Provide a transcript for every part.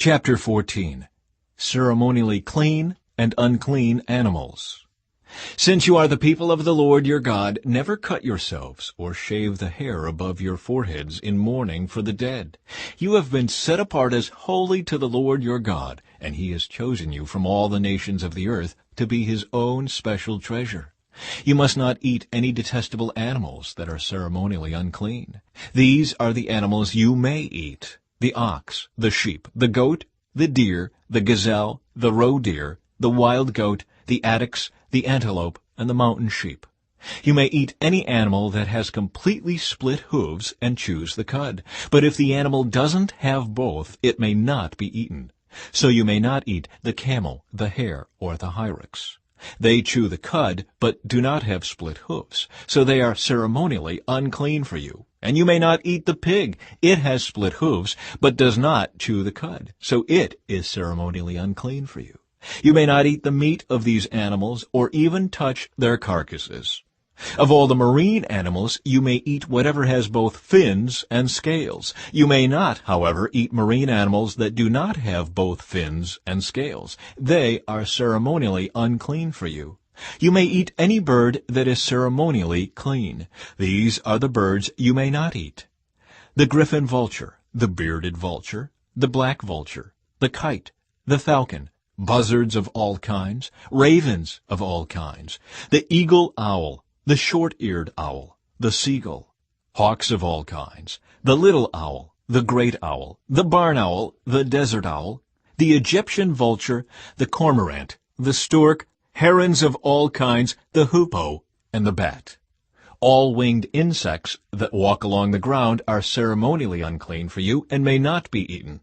Chapter 14. Ceremonially clean and unclean animals. Since you are the people of the Lord your God, never cut yourselves or shave the hair above your foreheads in mourning for the dead. You have been set apart as holy to the Lord your God, and he has chosen you from all the nations of the earth to be his own special treasure. You must not eat any detestable animals that are ceremonially unclean. These are the animals you may eat: the ox, the sheep, the goat, the deer, the gazelle, the roe deer, the wild goat, the addax, the antelope, and the mountain sheep. You may eat any animal that has completely split hooves and chews the cud. But if the animal doesn't have both, it may not be eaten. So you may not eat the camel, the hare, or the hyrax. They chew the cud, but do not have split hooves, so they are ceremonially unclean for you. And you may not eat the pig. It has split hooves, but does not chew the cud, so it is ceremonially unclean for you. You may not eat the meat of these animals, or even touch their carcasses. Of all the marine animals, you may eat whatever has both fins and scales. You may not, however, eat marine animals that do not have both fins and scales. They are ceremonially unclean for you. You may eat any bird that is ceremonially clean. These are the birds you may not eat: the griffin vulture, the bearded vulture, the black vulture, the kite, the falcon, buzzards of all kinds, ravens of all kinds, the eagle owl, the short-eared owl, the seagull, hawks of all kinds, the little owl, the great owl, the barn owl, the desert owl, the Egyptian vulture, the cormorant, the stork, herons of all kinds, the hoopoe, and the bat. All winged insects that walk along the ground are ceremonially unclean for you and may not be eaten.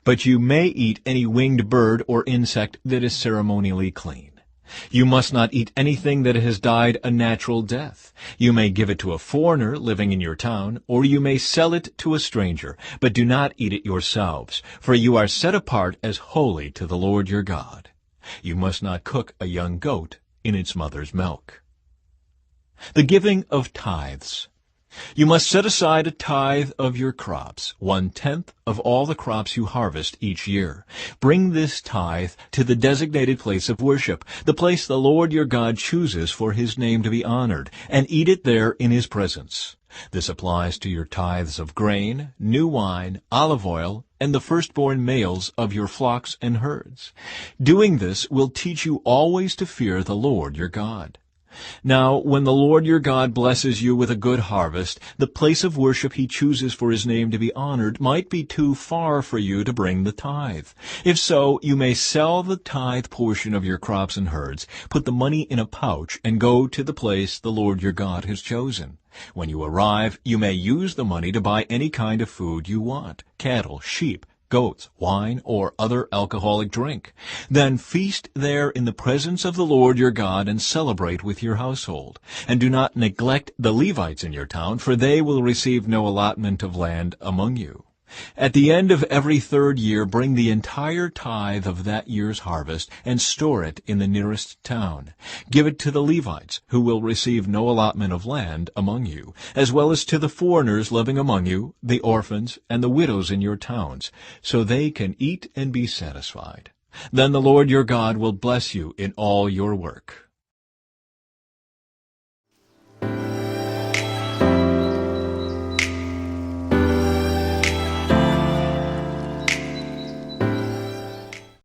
But you may eat any winged bird or insect that is ceremonially clean. You must not eat anything that has died a natural death. You may give it to a foreigner living in your town, or you may sell it to a stranger, but do not eat it yourselves, for you are set apart as holy to the Lord your God. You must not cook a young goat in its mother's milk. The giving of tithes. You must set aside a tithe of your crops, 1/10 of all the crops you harvest each year. Bring this tithe to the designated place of worship, the place the Lord your God chooses for his name to be honored, and eat it there in his presence. This applies to your tithes of grain, new wine, olive oil, and the firstborn males of your flocks and herds. Doing this will teach you always to fear the Lord your God. Now, when the Lord your God blesses you with a good harvest, the place of worship he chooses for his name to be honored might be too far for you to bring the tithe. If so, you may sell the tithe portion of your crops and herds, put the money in a pouch, and go to the place the Lord your God has chosen. When you arrive, you may use the money to buy any kind of food you want: cattle, sheep, goats, wine, or other alcoholic drink. Then feast there in the presence of the Lord your God and celebrate with your household. And do not neglect the Levites in your town, for they will receive no allotment of land among you. At the end of every 3rd year, bring the entire tithe of that year's harvest and store it in the nearest town. Give it to the Levites, who will receive no allotment of land among you, as well as to the foreigners living among you, the orphans, and the widows in your towns, so they can eat and be satisfied. Then the Lord your God will bless you in all your work.